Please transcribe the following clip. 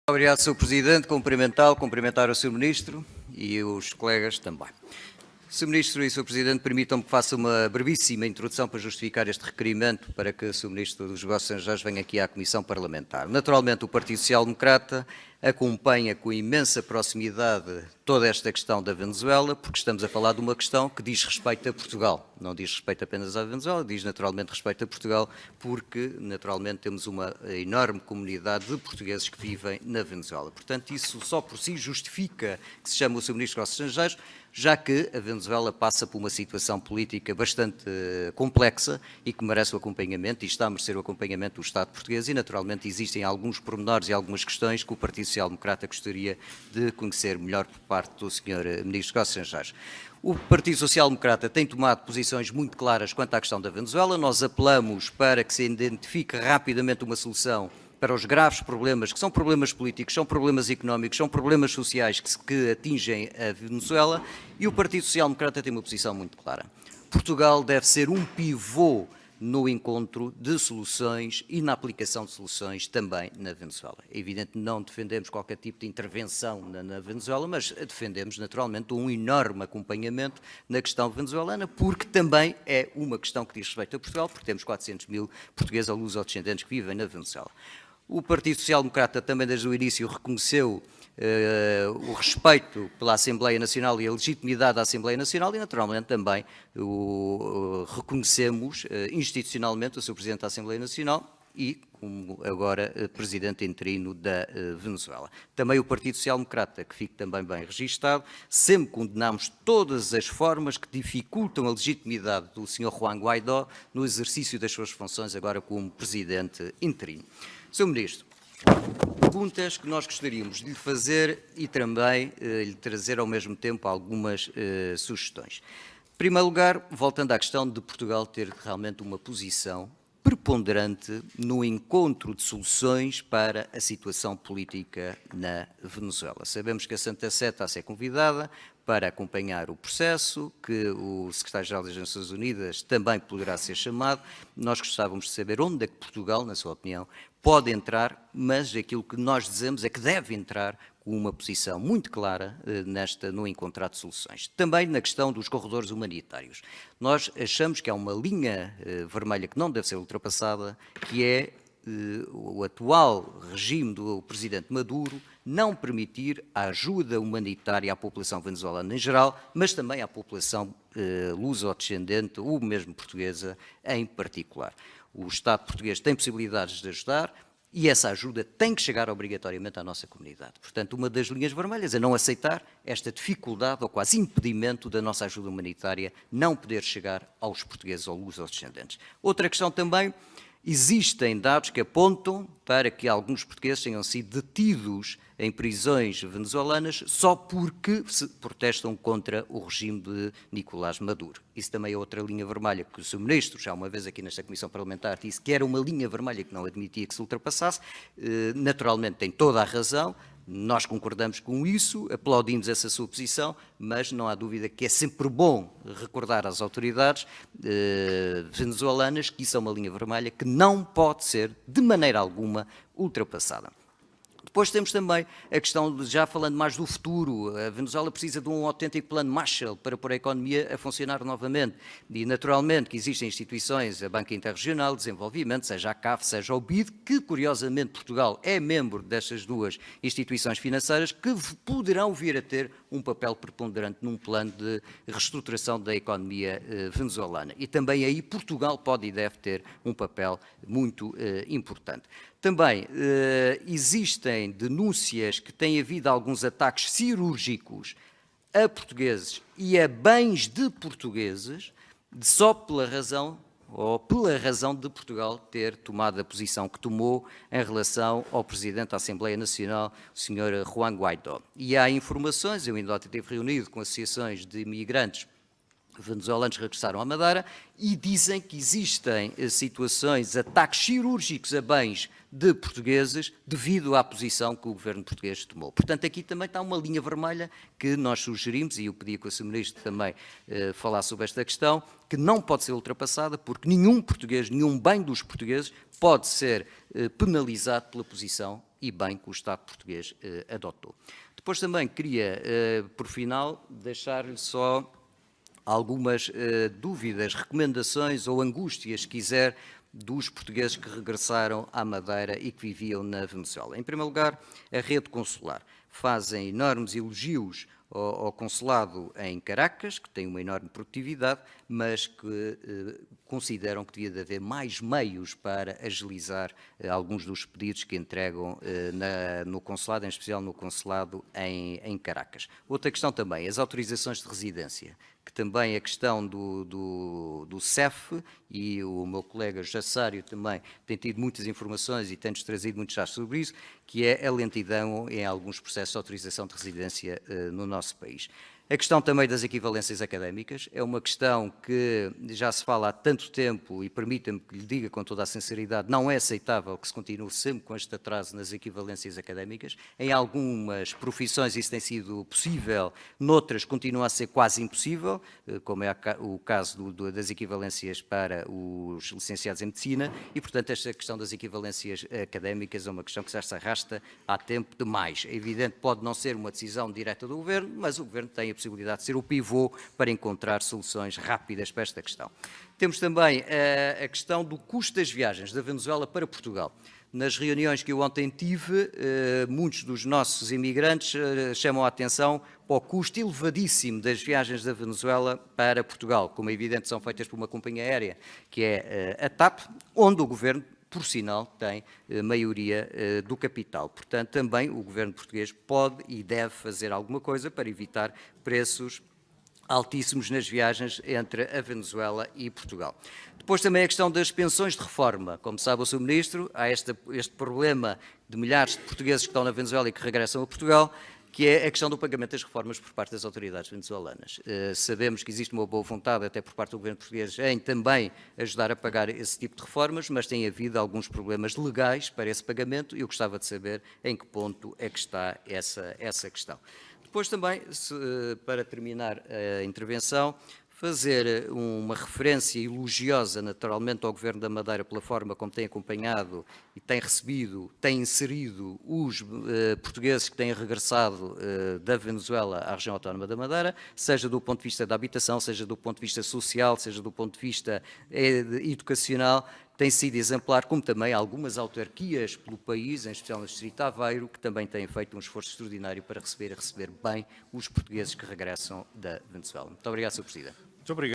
Obrigado, Sr. Presidente. Cumprimentar o Sr. Ministro e os colegas também. Sr. Ministro e Sr. Presidente, permitam-me que faça uma brevíssima introdução para justificar este requerimento para que o Sr. Ministro dos Negócios Estrangeiros venha aqui à Comissão Parlamentar. Naturalmente, o Partido Social Democrata acompanha com imensa proximidade toda esta questão da Venezuela, porque estamos a falar de uma questão que diz respeito a Portugal. Não diz respeito apenas à Venezuela, diz naturalmente respeito a Portugal, porque naturalmente temos uma enorme comunidade de portugueses que vivem na Venezuela. Portanto, isso só por si justifica que se chame o Sr. Ministro dos Negócios Estrangeiros, já que a Venezuela passa por uma situação política bastante complexa e que merece o acompanhamento, e está a merecer o acompanhamento do Estado português, e naturalmente existem alguns pormenores e algumas questões que o Partido Social Democrata gostaria de conhecer melhor por parte do Sr. Ministro dos Negócios Estrangeiros. O Partido Social Democrata tem tomado posições muito claras quanto à questão da Venezuela. Nós apelamos para que se identifique rapidamente uma solução para os graves problemas, que são problemas políticos, são problemas económicos, são problemas sociais que atingem a Venezuela, e o Partido Social Democrata tem uma posição muito clara. Portugal deve ser um pivô no encontro de soluções e na aplicação de soluções também na Venezuela. É evidente que não defendemos qualquer tipo de intervenção na Venezuela, mas defendemos naturalmente um enorme acompanhamento na questão venezuelana, porque também é uma questão que diz respeito a Portugal, porque temos 400 mil portugueses ou lusodescendentes que vivem na Venezuela. O Partido Social Democrata também desde o início reconheceu o respeito pela Assembleia Nacional e a legitimidade da Assembleia Nacional e naturalmente também reconhecemos institucionalmente o Sr. Presidente da Assembleia Nacional e como agora Presidente interino da Venezuela. Também o Partido Social Democrata, que fique também bem registado, sempre condenamos todas as formas que dificultam a legitimidade do Sr. Juan Guaidó no exercício das suas funções agora como Presidente interino. Sr. Ministro, perguntas que nós gostaríamos de lhe fazer e também lhe trazer ao mesmo tempo algumas sugestões. Em primeiro lugar, voltando à questão de Portugal ter realmente uma posição preponderante no encontro de soluções para a situação política na Venezuela. Sabemos que a Santa Sé está a ser convidada para acompanhar o processo, que o Secretário-Geral das Nações Unidas também poderá ser chamado. Nós gostávamos de saber onde é que Portugal, na sua opinião, pode entrar, mas aquilo que nós dizemos é que deve entrar com uma posição muito clara no encontrar de soluções. Também na questão dos corredores humanitários. Nós achamos que há uma linha vermelha que não deve ser ultrapassada, que é o atual regime do Presidente Maduro não permitir a ajuda humanitária à população venezuelana em geral, mas também à população luso-descendente ou mesmo portuguesa em particular. O Estado português tem possibilidades de ajudar e essa ajuda tem que chegar obrigatoriamente à nossa comunidade. Portanto, uma das linhas vermelhas é não aceitar esta dificuldade ou quase impedimento da nossa ajuda humanitária não poder chegar aos portugueses ou luso-descendentes. Outra questão também, existem dados que apontam para que alguns portugueses tenham sido detidos em prisões venezuelanas só porque se protestam contra o regime de Nicolás Maduro. Isso também é outra linha vermelha que o Sr. Ministro, já uma vez aqui nesta Comissão Parlamentar, disse que era uma linha vermelha que não admitia que se ultrapassasse. Naturalmente tem toda a razão, nós concordamos com isso, aplaudimos essa sua posição, mas não há dúvida que é sempre bom recordar às autoridades venezuelanas que isso é uma linha vermelha que não pode ser, de maneira alguma, ultrapassada. Depois temos também a questão, já falando mais do futuro, a Venezuela precisa de um autêntico plano Marshall para pôr a economia a funcionar novamente. E naturalmente que existem instituições, a Banca Interregional de Desenvolvimento, seja a CAF, seja o BID, que curiosamente Portugal é membro destas duas instituições financeiras, que poderão vir a ter um papel preponderante num plano de reestruturação da economia venezuelana. E também aí Portugal pode e deve ter um papel muito importante. Também existem denúncias que tem havido alguns ataques cirúrgicos a portugueses e a bens de portugueses, só pela razão de Portugal ter tomado a posição que tomou em relação ao Presidente da Assembleia Nacional, o Sr. Juan Guaidó. E há informações, eu ainda ontem estive reunido com associações de imigrantes venezuelanos que regressaram à Madeira e dizem que existem situações, ataques cirúrgicos a bens de portugueses devido à posição que o governo português tomou. Portanto, aqui também está uma linha vermelha que nós sugerimos, e eu pedi que o Sr. Ministro também falasse sobre esta questão, que não pode ser ultrapassada porque nenhum português, nenhum bem dos portugueses pode ser penalizado pela posição e bem que o Estado português adotou. Depois também queria, por final, deixar-lhe só algumas dúvidas, recomendações ou angústias, se quiser, dos portugueses que regressaram à Madeira e que viviam na Venezuela. Em primeiro lugar, a rede consular. Fazem enormes elogios ao consulado em Caracas, que tem uma enorme produtividade, mas que consideram que devia de haver mais meios para agilizar alguns dos pedidos que entregam no consulado, em especial no consulado em Caracas. Outra questão também, as autorizações de residência, que também a questão do CEF, e o meu colega Jassário também tem tido muitas informações e tem-nos trazido muitos dados sobre isso, que é a lentidão em alguns processos de autorização de residência no nosso país. A questão também das equivalências académicas é uma questão que já se fala há tanto tempo e permita-me que lhe diga com toda a sinceridade, não é aceitável que se continue sempre com este atraso nas equivalências académicas. Em algumas profissões isso tem sido possível, noutras continua a ser quase impossível, como é o caso das equivalências para os licenciados em medicina e, portanto, esta questão das equivalências académicas é uma questão que já se arrasta há tempo demais. É evidente que pode não ser uma decisão direta do Governo, mas o Governo tem a possibilidade de ser o pivô para encontrar soluções rápidas para esta questão. Temos também a questão do custo das viagens da Venezuela para Portugal. Nas reuniões que eu ontem tive, muitos dos nossos imigrantes chamam a atenção para o custo elevadíssimo das viagens da Venezuela para Portugal. Como é evidente, são feitas por uma companhia aérea, que é a TAP, onde o Governo, por sinal, tem maioria do capital. Portanto, também o Governo português pode e deve fazer alguma coisa para evitar preços altíssimos nas viagens entre a Venezuela e Portugal. Depois também a questão das pensões de reforma. Como sabe o Sr. Ministro, há este problema de milhares de portugueses que estão na Venezuela e que regressam a Portugal, que é a questão do pagamento das reformas por parte das autoridades venezuelanas. Sabemos que existe uma boa vontade, até por parte do Governo português, em também ajudar a pagar esse tipo de reformas, mas tem havido alguns problemas legais para esse pagamento e eu gostava de saber em que ponto é que está essa questão. Depois também, para terminar a intervenção, fazer uma referência elogiosa, naturalmente, ao Governo da Madeira pela forma como tem acompanhado e tem recebido, tem inserido os portugueses que têm regressado da Venezuela à região autónoma da Madeira, seja do ponto de vista da habitação, seja do ponto de vista social, seja do ponto de vista educacional, tem sido exemplar, como também algumas autarquias pelo país, em especial no Distrito de Aveiro, que também têm feito um esforço extraordinário para receber bem os portugueses que regressam da Venezuela. Muito obrigado, Sr. Presidente. Muito obrigado.